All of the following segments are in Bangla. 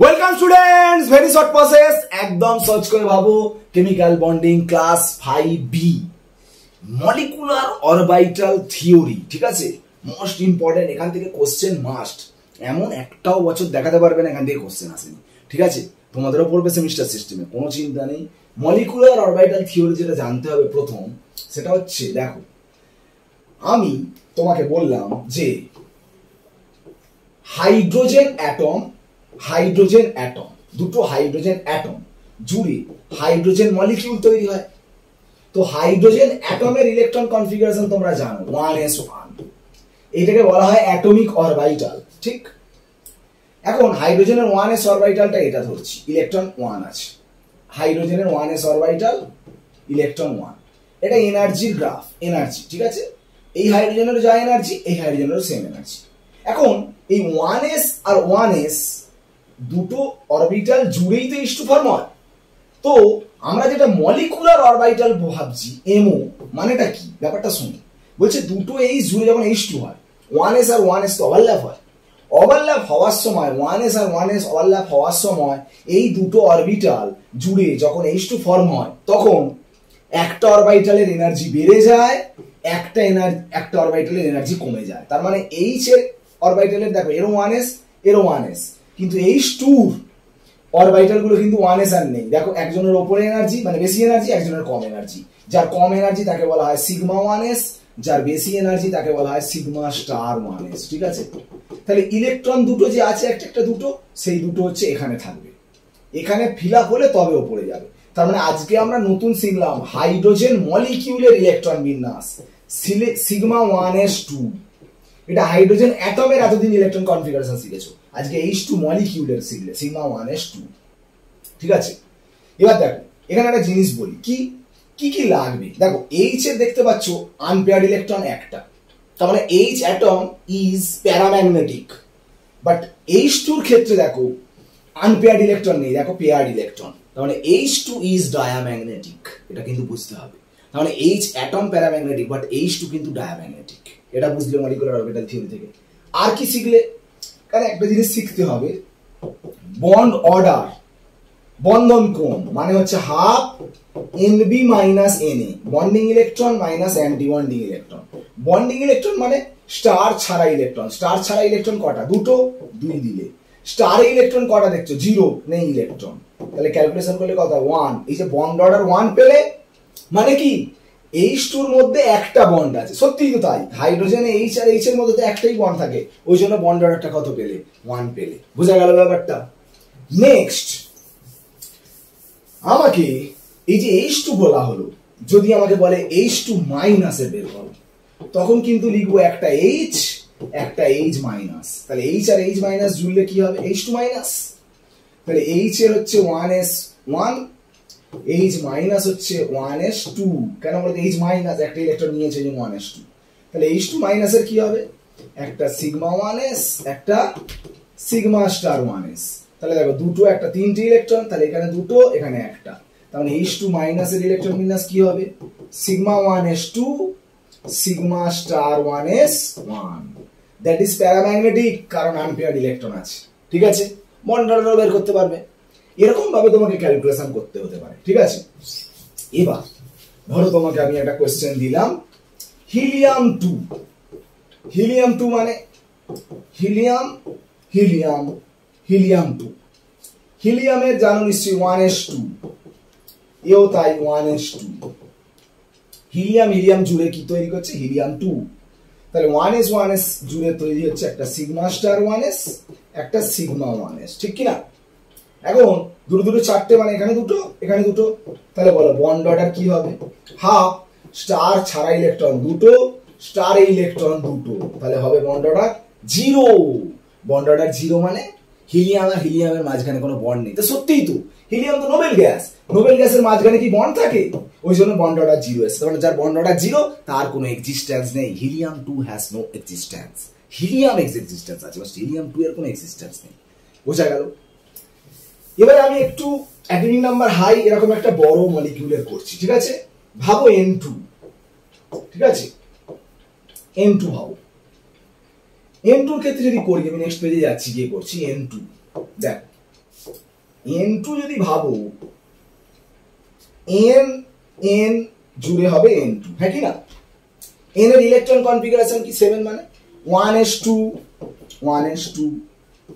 Welcome students, very short process, একদম সহজ করে ভাবো। Chemical bonding class 5B molecular orbital theory, ঠিক আছে? মোস্ট ইম্পর্টেন্ট, এখান থেকে কোশ্চেন মাস্ট। এমন একটাও বছর দেখাতে পারবে না এখান থেকে কোশ্চেন আসেনি, ঠিক আছে? তোমাদেরও পড়বে সেমিস্টার সিস্টেমে, কোনো চিন্তা নেই। মলিকুলার অরবিটাল থিওরি যেটা জানতে হবে প্রথম, সেটা হচ্ছে, দেখো আমি তোমাকে বললাম যে হাইড্রোজেন অ্যাটম, দুটো হাইড্রোজেন অ্যাটম জুড়ে হাইড্রোজেন মলিকিউল তৈরি হয়। তো হাইড্রোজেন অ্যাটমের ইলেকট্রন কনফিগারেশন তোমরা জানো, 1s1। এটাকে বলা হয় অ্যাটমিক অরবিটাল, ঠিক? এখন হাইড্রোজেনের 1s অরবিটালটা এটা ধরছি, ইলেকট্রন 1 আছে। হাইড্রোজেনের 1s অরবিটাল, ইলেকট্রন 1। এটা এনার্জির গ্রাফ, এনার্জি, ঠিক আছে? এই হাইড্রোজেনের যা এনার্জি, এই হাইড্রোজেনেরও সেম এনার্জি। এখন এই 1s আর 1s দুটো অরবিটাল জুড়েই তো H2 ফর্ম হয়। তো আমরা যেটা মলিকুলার অরবিটাল ভাবছি, এমও মানেটা কি, ব্যাপারটা শুনি। বলছে দুটো H জুড়ে যখন H2 হয়, 1s আর 1s তো ওভারল্যাপ হয়। ওভারল্যাপ হওয়ার সময় 1s আর 1s ওভারল্যাপ হওয়ার সময় এই দুটো অরবিটাল জুড়ে যখন H2 ফর্ম হয়, তখন একটা অরবিটালের এনার্জি বেড়ে যায়, একটা অরবিটালের এনার্জি কমে যায়। তার মানে H এর অরবিটালের, দেখো এরও 1s এরও 1s, কিন্তু H2 অরবিটাল গুলো কিন্তু 1s আর নেই। দেখো একজনের ওপরে এনার্জি মানে বেশি এনার্জি, একজনের কম এনার্জি। যার কম এনার্জি তাকে বলা হয় সিগমা 1s, যার বেশি এনার্জি তাকে বলা হয় সিগমা স্টার 1s, ঠিক আছে? তাহলে ইলেকট্রন দুটো যে আছে একটা দুটো, সেই দুটো হচ্ছে এখানে থাকবে, এখানে ফিল আপ হলে তবে ওপরে যাবে। তার মানে আজকে আমরা নতুন শিখলাম হাইড্রোজেন মলিকিউলের ইলেকট্রন বিন্যাস, সিগমা 1s2। এটা হাইড্রোজেন অ্যাটমের এতদিন ইলেকট্রন কনফিগারেশন শিখেছো, আজকে H2 মলিকিউলের শিখলে, সিগমা 1s2, ঠিক আছে? এবার দেখো এখানে একটা জিনিস বলি, কি লাগবে। দেখো H এর দেখতে পাচ্ছ আনপেয়ার্ড ইলেকট্রন একটা, তার মানে H atom is paramagnetic. But H2 এর ক্ষেত্রে দেখো আনপেয়ার্ড ইলেকট্রন নেই, দেখো পেয়ার্ড ইলেকট্রন, তার মানে H2 ইজ ডায়াম্যাগনেটিক। এটা কিন্তু বুঝতে হবে। তার মানে H atom paramagnetic, but H2 কিন্তু ডায়াম্যাগনেটিক। এটা বুঝলে মলিকুলার অরবিটাল থিওরি থেকে। আর কি শিখলে, কারণ একটা জিনিস শিখতে হবে, বন্ড অর্ডার, বন্ধন ক্রম, মানে হচ্ছে half NB minus NA, bonding electron minus anti bonding electron. Bonding electron মানে স্টার ছাড়া ইলেকট্রন। স্টার ছাড়া ইলেকট্রন কটা? দুটো, 2 দিলে। স্টারে ইলেকট্রন কটা দেখছো? 0, নেই ইলেকট্রন। তাহলে ক্যালকুলেশন করলে কত? 1। এই যে বন্ড অর্ডার 1 পেলে, মানে কি H2 এর মধ্যে একটা বন্ড আছে। সত্যিই তো তাই, হাইড্রোজেনে H আর H এর মধ্যে তো একটাই বন্ড থাকে, ওই জন্য বন্ড অর্ডারটা কত পেলে? 1 পেলে। বোঝা গেল ব্যাপারটা? নেক্সট আমাকে এই যে H2 বলা হলো, যদি আমাকে বলে H2 মাইনাসে বের করো, তখন কিন্তু লিখবো একটা H, একটা H মাইনাস। তাহলে H আর H মাইনাস জুড়লে কি হবে? H2 minus. তাহলে H এর হচ্ছে 1s1, H মাইনাস হচ্ছে 1s2। কেন বলতে H মাইনাস একটা ইলেকট্রন নিয়েছে, 1s2। তাহলে H2 মাইনাসের কি হবে? একটা সিগমা 1s, একটা সিগমা স্টার 1s। তাহলে দেখো দুটো, একটা 3টে ইলেকট্রন, তাহলে এখানে দুটো, এখানে একটা। তার মানে H2 মাইনাসের ইলেকট্রন বিন্যাস কি হবে? Sigma 1s2, sigma star 1s1। That is paramagnetic, কারণ আনপেয়ার্ড ইলেকট্রন আছে, ঠিক আছে? বন্ড অর্ডার বের করতে পারবে। এরকম ভাবে তোমাকে ক্যালকুলেশন করতে হতে পারে, ঠিক আছে? এবার ধরো তোমাকে আমি একটা কোশ্চেন দিলাম, হিলিয়াম 2। হিলিয়াম 2 মানে হিলিয়াম 2। হিলিয়ামের জানো নিশ্চয়ই 1s2, এও তাই 1s2। হিলিয়াম জুড়ে কি তৈরি করছে? হিলিয়াম 2। তাহলে 1s জুড়ে তৈরি হচ্ছে একটা সিগমা স্টার 1s, একটা সিগমা 1s, ঠিক কিনা? এখন দুটো চারটে, মানে এখানে দুটো, এখানে দুটো। তাহলে বলো বন্ড অর্ডার কি হবে? হাফ স্টার ছাড়া ইলেকট্রন দুটো, স্টারে ইলেকট্রন দুটো, তাহলে হবে বন্ড অর্ডার 0। বন্ড অর্ডার 0 মানে হিলিয়াম আর হিলিয়ামের মাঝখানে কোনো বন্ড নেই। তো সত্যিই তো, হিলিয়াম তো নোবেল গ্যাস, নোবেল গ্যাসের মাঝখানে কি বন্ড থাকে? ওই জন্য বন্ড অর্ডার 0 এসে। তাহলে যার বন্ড অর্ডার 0 তার কোনো এক্সিস্টেন্স নেই। Helium 2 has no existence. Helium existence আছে, বাট হিলিয়াম 2 এর কোনো এক্সিস্টেন্স নেই। বোঝা গেল? এবার আমি একটু অ্যাটমিক নাম্বার হাই এরকম একটা বড় মলিকিউলের করছি, ঠিক আছে? ভাবো N2, ঠিক আছে? N2 ভাবো। N2 এর ক্ষেত্রে যদি করি, আমি নেক্সট পেজে যাচ্ছি, গিয়ে করছি N2। দেখ N2 যদি ভাবো n জুড়ে হবে N2, হ্যাঁ কি না? n এর ইলেকট্রন কনফিগারেশন কি 7 মানে 1s2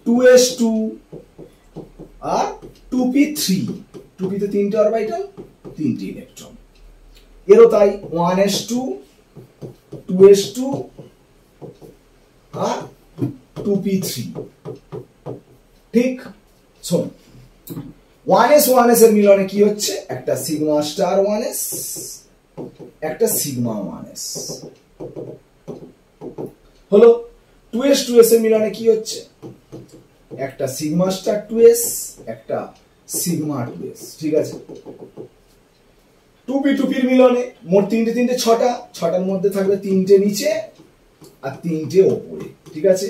2s2 আর 2p3, 2p তে 3টে অরবিটাল 3টে ইলেকট্রন, এরও তাই 1s2 2s2 আর 2p3। ঠিক, শোন 1s এর মিলনে কি হচ্ছে, একটা সিগমা স্টার 1s, একটা সিগমা 1s হলো। 2s এর মিলনে কি হচ্ছে, একটা সিগমা স্টার 2s, একটা সিগমা 2s। ঠিক আছে, 2p এর মিলনে মোট তিনটে ছটার মধ্যে থাকবে 3টে নিচে আর 3টে ওপরে। ঠিক আছে,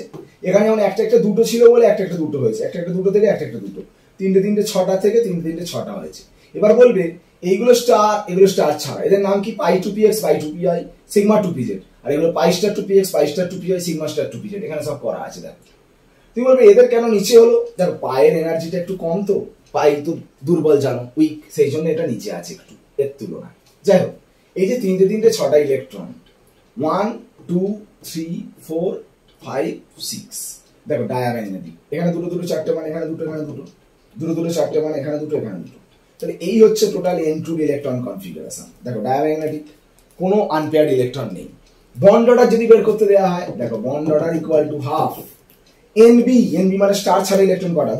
এখানে যেমন একটা দুটো ছিল বলে একটা দুটো হয়েছে, একটা দুটো থেকে একটা দুটো, তিনটে ছটা থেকে তিনটে ছটা হয়েছে। এবার বলবে এইগুলো স্টার, এগুলো স্টার ছাড়া, এদের নাম কি? পাই 2px পাই 2pi সিগমা 2pz, আর এগুলো pi star 2px pi star 2pi sigma star 2pz। এখানে সব করা আছে। দেখো তুমি বলবে এদের কেন নিচে হলো? দেখো পায়ের এনার্জিটা একটু কম, তো পাই তো দুর্বল জানো, উইক, সেই জন্য এটা নিচে আছে একটু এর তুলনায়। যাই হোক, এই যে তিনটে ছটা ইলেকট্রন 1 2 3 4 5 6, দেখো ডায়াগোনালি এখানে দুটো চারটে মানে এখানে দুটো দুটো চারটে মানে এখানে দুটো এখানে দুটো। তাহলে এই হচ্ছে টোটাল N2 ইলেকট্রন কনফিগারেশন। দেখো ডায়াগোনালিক কোনো আনপেয়ার্ড ইলেকট্রন নেই। বন্ড অর্ডার যদি বের করতে দেওয়া হয়, দেখো bond order equal to half NB মানে স্টার ছাড়া ইলেকট্রন কটা?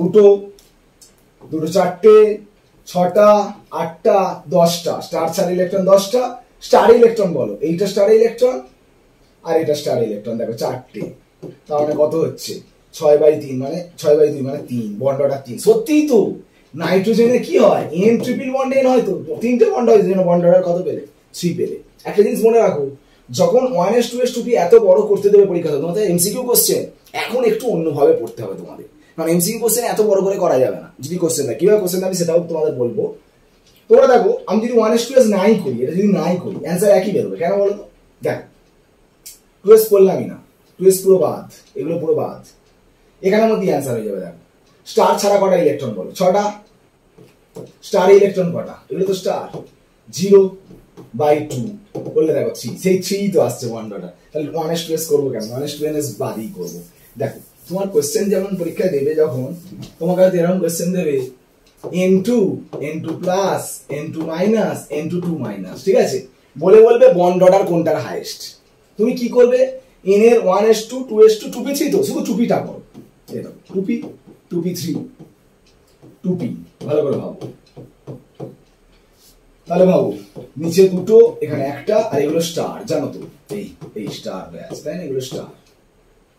দুটো চারটে ছটা আটটা 10টা, স্টার ছাড়া ইলেকট্রন 10টা। স্টার ইলেকট্রন বলো, এইটা স্টার ইলেকট্রন আর এটা স্টার ইলেকট্রন, দেখো চারটে, তার মানে কত হচ্ছে 6/3 মানে 6/2 মানে 3, বন্ড অর্ডার 3। সত্যিই তো নাইট্রোজেনে কি হয়, N ট্রিপল বন্ড N হয়, তো 3টে বন্ড হয়, যেন বন্ড অর্ডার কত পেলে? 3 পেলে। একটা জিনিস মনে রাখো, যখন 1s 2s 2p এত বড় করতে দেবে পরীক্ষা, তোমাদের এমসিকিউ কোশ্চেন এখন একটু অন্যভাবে পড়তে হবে তোমাদের, কারণ এমসিকিউ কোশ্চেন এত বড় করে করা যাবে না। যদি কোশ্চেন দেয়, কিভাবে কোশ্চেন আমি সেটাও তোমাদের বলবো। তোমরা দেখো, আমি যদি 1s 2s নাই করি, এটা যদি নাই করি, অ্যান্সার একই বেরোবে। কেন বলো তো? দেখো 2s করলামই না, 2s পুরো বাদ, এগুলো পুরো বাদ, এখানের মধ্যে অ্যান্সার হয়ে যাবে। দেখো স্টার ছাড়া কটা ইলেকট্রন বলো? 6টা। স্টার ইলেকট্রন কটা? এগুলো তো স্টার 0/2 বললে দেখো 3, সেই 3 তো আসছে বন্ড অর্ডার। তাহলে 1s 2s করবো কেন? 1s 2s বাদই করবো। দেখো তোমার কোশ্চেন যেমন পরীক্ষায় দেবে, যখন তোমাকে হয়তো এরকম কোশ্চেন দেবে N2 plus N2 minus N2 2 minus, ঠিক আছে, বলবে বন্ড অর্ডার কোনটার হাইয়েস্ট। তুমি কি করবে? N এর 1s2 2s2 2p3, তো শুধু 2pটা করো, এই দেখো 2p 2p3 2p, ভালো করে ভাবো। তাহলে ভাবো নিচে দুটো, এখানে একটা, আর এগুলো স্টার, জানো তো এই স্টার ব্যাচ, তাই না? এগুলো স্টার।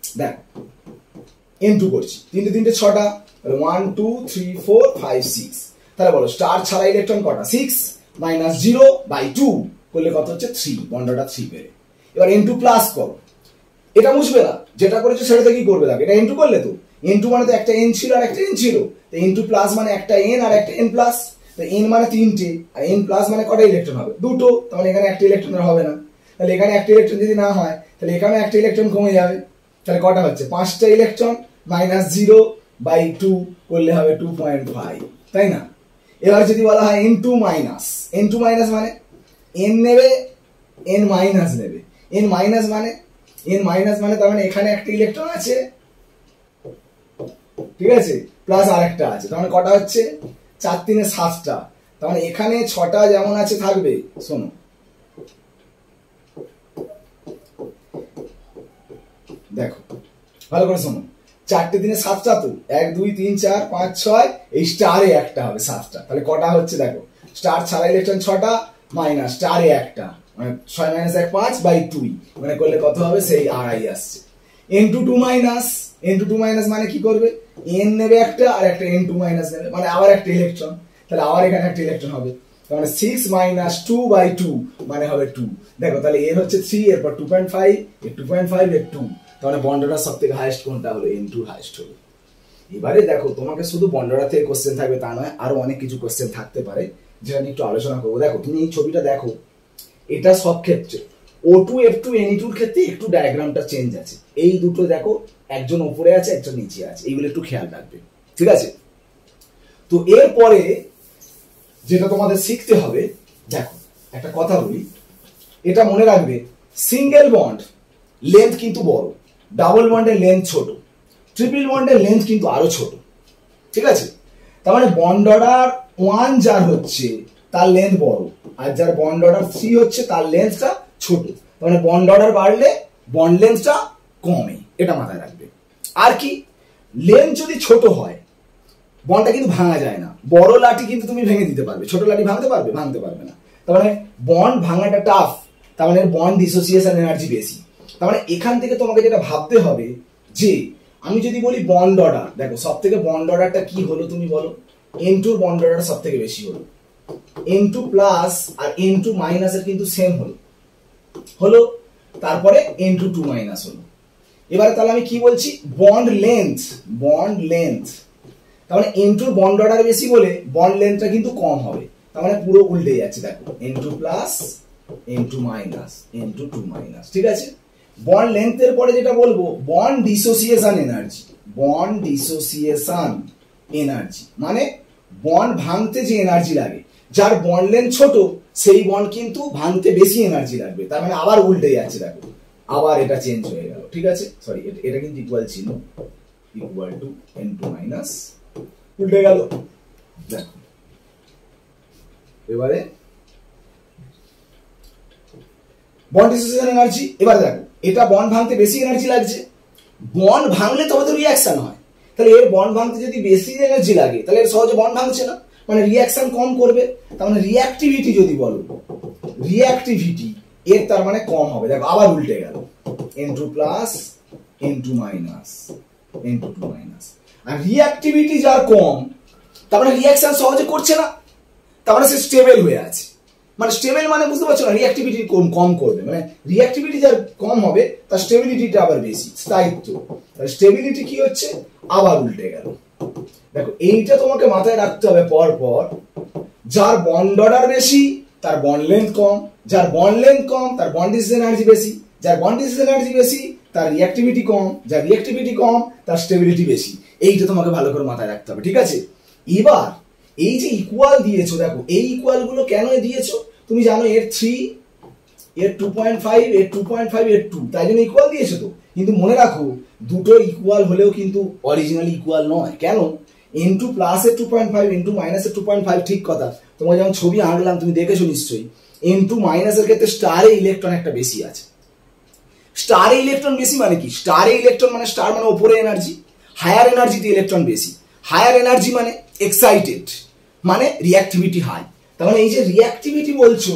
দেখ N2 করছি, তিনটে ছটা, 1 2 3 4 5 6। তাহলে বলো স্টার ছাড়া ইলেকট্রন কটা? 6 মাইনাস 0/2 করলে কত হচ্ছে? 3, বন্ডটা 3 পেলে। এবার N2 প্লাস করো, এটা বুঝবে না, যেটা করেছো সেটাতে কি করবে? দেখো এটা N2 করলে তো N2 মানে তো একটা N ছিল আর একটা N ছিল, তো N2 প্লাস মানে একটা N আর একটা N প্লাস, তো N মানে 3টে আর N প্লাস মানে কটা ইলেকট্রন হবে? দুটো, তাহলে এখানে একটা ইলেকট্রন হবে না। তাহলে এখানে একটা ইলেকট্রন যদি না হয়, তাহলে এখানে একটা ইলেকট্রন কমে যাবে। তাহলে কটা হচ্ছে? 5টা ইলেকট্রন মাইনাস 0/2 করলে হবে 2.5, তাই না? এবার যদি বলা হয় N2 মাইনাস মানে N নেবে, N মাইনাস নেবে, N মাইনাস মানে তার মানে এখানে একটা ইলেকট্রন আছে, ঠিক আছে, প্লাস আরেকটা আছে, তার মানে কটা হচ্ছে? 4 3 7টা, তার মানে এখানে 6টা যেমন আছে থাকবে। শোনো দেখো ভালো করে শোনো, 4 3 7টা, তো 1 2 3 4 5 6, এই স্টারে একটা হবে 7টা। তাহলে কটা হচ্ছে? দেখো স্টার ছাড়া ইলেকট্রন 6টা মাইনাস স্টারে একটা, মানে 6 - 1 5/2, মানে করলে কত হবে? সেই আড়াই আসছে। N2 2 মাইনাস মানে কি করবে? N নেবে একটা আর একটা N2 মাইনাস নেবে, মানে আবার একটা ইলেকট্রন, তাহলে আবার এখানে একটা ইলেকট্রন হবে, তার মানে 6 - 2/2 মানে হবে 2। দেখো তাহলে এর হচ্ছে 3, এরপর 2.5, এর 2.5, এর 2, তাহলে বন্ডটা সব থেকে হাইয়েস্ট কোনটা হলো? N2 হাইয়েস্ট হলো। এবারে দেখো তোমাকে শুধু বন্ডটা থেকে কোশ্চেন থাকবে তা নয়, আরো অনেক কিছু কোশ্চেন থাকতে পারে, যেটা নিয়ে একটু আলোচনা করবো। দেখো তুমি এই ছবিটা দেখো, এটা সব ক্ষেত্রে O2 F2 Ne2 এর ক্ষেত্রে একটু ডায়াগ্রামটা চেঞ্জ আছে। এই দুটো দেখো, একজন উপরে আছে একজন নিচে আছে, এইগুলো একটু খেয়াল রাখবে, ঠিক আছে? তো এরপরে যেটা তোমাদের শিখতে হবে, দেখো একটা কথা বলি, এটা মনে রাখবে, সিঙ্গেল বন্ড লেন্থ কিন্তু বড়, ডাবল বন্ডের লেন্থ ছোট, ট্রিপল বন্ডের লেন্থ কিন্তু আরো ছোট, ঠিক আছে? তার মানে বন্ড অর্ডার 1 যার হচ্ছে তার লেন্থ বড়, আর যার বন্ড অর্ডার 3 হচ্ছে তার লেন্থটা ছোট। তার মানে বন্ড অর্ডার বাড়লে বন্ড লেন্থটা কমে, এটা মাথায় রাখবে। আর কি, লেন্থ যদি ছোট হয় বন্ডটা কিন্তু ভাঙা যায় না। বড় লাঠি কিন্তু তুমি ভেঙে দিতে পারবে, ছোট লাঠি ভাঙতে পারবে? ভাঙতে পারবে না। তার মানে বন্ড ভাঙাটা টাফ, তার মানে বন্ড ডিসোসিয়েশন এনার্জি বেশি। তার মানে এখান থেকে তোমাকে যেটা ভাবতে হবে যে আমি যদি বলি বন্ড অর্ডার, দেখো সব থেকে বন্ড অর্ডারটা কি হলো তুমি বলো? N2 বন্ড অর্ডার সব থেকে বেশি হলো, N2 প্লাস আর N2 মাইনাস এর কিন্তু সেম হলো, তারপরে N2 2 মাইনাস হলো। এবারে তাহলে আমি কি বলছি? বন্ড লেন্থ, তার মানে N2 বন্ড অর্ডার বেশি বলে বন্ড লেন্থটা কিন্তু কম হবে। তার মানে পুরো উল্টে যাচ্ছে, দেখো N2 plus N2 minus N2 2 minus, ঠিক আছে? বন্ড লেন্থের পরে যেটা বলবো বন্ড ডিসোসিয়েশন এনার্জি, মানে বন্ড ভাঙতে যে এনার্জি লাগে, যার বন্ড লেন্থ ছোট সেই বন্ড কিন্তু ভাঙতে বেশি এনার্জি লাগবে। তার মানে আবার উল্টে যাচ্ছে, দেখো আবার এটা চেঞ্জ হয়ে গেল, ঠিক আছে? সরি, এটা কিন্তু ইকুয়াল ছিল, ইকুয়াল টু N2 মাইনাস, উল্টে গেল। দেখো এবারে বন্ড ডিসোসিয়েশন এনার্জি, এবারে দেখো এটা বন্ড ভাঙতে বেশি এনার্জি লাগছে, বন্ড ভাঙলে তবে তো রিঅ্যাকশন হয়, তাহলে এর বন্ড ভাঙতে যদি বেশি এনার্জি লাগে তাহলে এর সহজে বন্ড ভাঙছে না, মানে রিঅ্যাকশন কম করবে। তার মানে রিঅ্যাক্টিভিটি যদি বলো, রিঅ্যাক্টিভিটি এর তার মানে কম হবে। দেখো আবার উল্টে গেল, N2 plus N2 minus N2 2 minus. আর রিঅ্যাক্টিভিটি যার কম তার মানে রিঅ্যাকশন সহজে করছে না, তার মানে সে স্টেবল হয়ে আছে। মানে স্টেবল মানে বুঝতে পারছো না, রিঅ্যাক্টিভিটি কম করবে, মানে রিঅ্যাক্টিভিটি যার কম হবে তার স্টেবিলিটিটা আবার বেশি, স্থায়িত্ব। স্টেবিলিটি কি হচ্ছে? আবার উল্টে গেল। দেখো এইটা তোমাকে মাথায় রাখতে হবে পর পর, যার বন্ড অর্ডার বেশি তার বন্ড লেন্থ কম, যার বন্ড লেন্থ কম তার বন্ড ডিসোসিয়েশন এনার্জি বেশি, যার বন্ড ডিসোসিয়েশন এনার্জি বেশি তার রিঅ্যাক্টিভিটি কম, যার রিঅ্যাক্টিভিটি কম তার স্টেবিলিটি বেশি। এইটা তোমাকে ভালো করে মাথায় রাখতে হবে, ঠিক আছে? এবার এই যে ইকুয়াল দিয়েছো, দেখো এই ইকুয়াল গুলো কেন দিয়েছো তুমি জানো, এর 3, এর 2.5, এর 2.5, এর 2, তাই জন্য ইকুয়াল দিয়েছো তো। কিন্তু মনে রাখো দুটো ইকুয়াল হলেও কিন্তু অরিজিনালি ইকুয়াল নয়। কেন? N2 প্লাস এর 2.5, N2 মাইনাস এর 2.5, ঠিক কথা। তোমাকে যেমন ছবি আঁকলাম তুমি দেখেছো নিশ্চয়ই, N2 মাইনাস এর ক্ষেত্রে স্টারে ইলেকট্রন একটা বেশি আছে। স্টারে ইলেকট্রন বেশি মানে কি? স্টারে ইলেকট্রন মানে স্টার মানে উপরে এনার্জি, হায়ার এনার্জিতে ইলেকট্রন বেশি। হায়ার এনার্জি মানে এক্সাইটেড, মানে রিঅ্যাক্টিভিটি হাই। তার মানে এই যে রিঅ্যাক্টিভিটি বলছো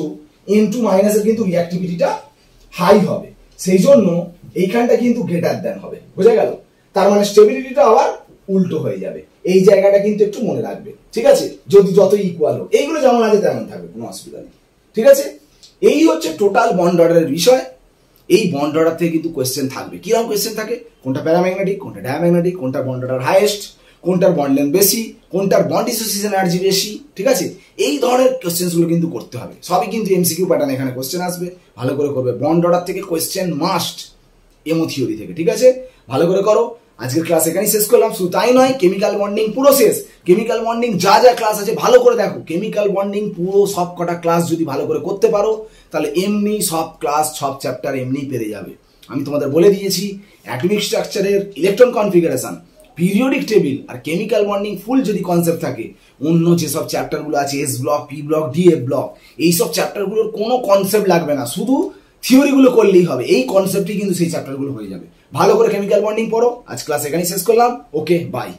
N2 মাইনাসের কিন্তু রিঅ্যাক্টিভিটিটা হাই হবে, সেই জন্য এইখানটা কিন্তু গ্রেটার দ্যান হবে, বোঝা গেল? তার মানে স্টেবিলিটিটা আবার উল্টো হয়ে যাবে। এই জায়গাটা কিন্তু একটু মনে রাখবে, ঠিক আছে? যদি যত ইকুয়াল হোক, এইগুলো যেমন আছে তেমন থাকবে, কোনো অসুবিধা নেই, ঠিক আছে? এই হচ্ছে টোটাল বন্ড অর্ডারের বিষয়। এই বন্ড অর্ডার থেকে কিন্তু কোয়েশ্চেন থাকবে। কিরকম কোয়েশ্চেন থাকে? কোনটা প্যারাম্যাগনেটিক, কোনটা ডায়াম্যাগনেটিক, কোনটার বন্ড অর্ডার হাইয়েস্ট, কোনটার বন্ড লেন্থ বেশি, কোনটার বন্ড ডিসোসিয়েশন এনার্জি বেশি, ঠিক আছে? এই ধরনের কোয়েশ্চেনগুলো কিন্তু করতে হবে। সবই কিন্তু এমসিকিউ প্যাটার্ন এখানে কোয়েশ্চেন আসবে, ভালো করে করবে। বন্ড অর্ডার থেকে কোয়েশ্চেন মাস্ট, এমো থিওরি থেকে, ঠিক আছে? ভালো করে করো। আজকের ক্লাস এখানেই শেষ করলাম। শুধু তাই নয়, কেমিক্যাল বন্ডিং পুরো শেষ। কেমিক্যাল বন্ডিং যা যা ক্লাস আছে ভালো করে দেখো। কেমিক্যাল বন্ডিং পুরো সব কটা ক্লাস যদি ভালো করে করতে পারো তাহলে এমনি সব ক্লাস, সব চ্যাপ্টার এমনি পেরে যাবে। আমি তোমাদের বলে দিয়েছি অ্যাটমিক স্ট্রাকচারের ইলেকট্রন কনফিগারেশন, পিরিয়ডিক টেবিল আর কেমিক্যাল বন্ডিং ফুল যদি কনসেপ্ট থাকে, অন্য যেসব চ্যাপ্টারগুলো আছে S block, P block, DF block, এইসব চ্যাপ্টারগুলোর কোনো কনসেপ্ট লাগবে না, শুধু থিওরিগুলো করলেই হবে। এই কনসেপ্টই কিন্তু সেই চ্যাপ্টারগুলো হয়ে যাবে। ভালো করে কেমিক্যাল বন্ডিং পড়ো। আজ ক্লাস এখানেই শেষ করলাম। ওকে, বাই।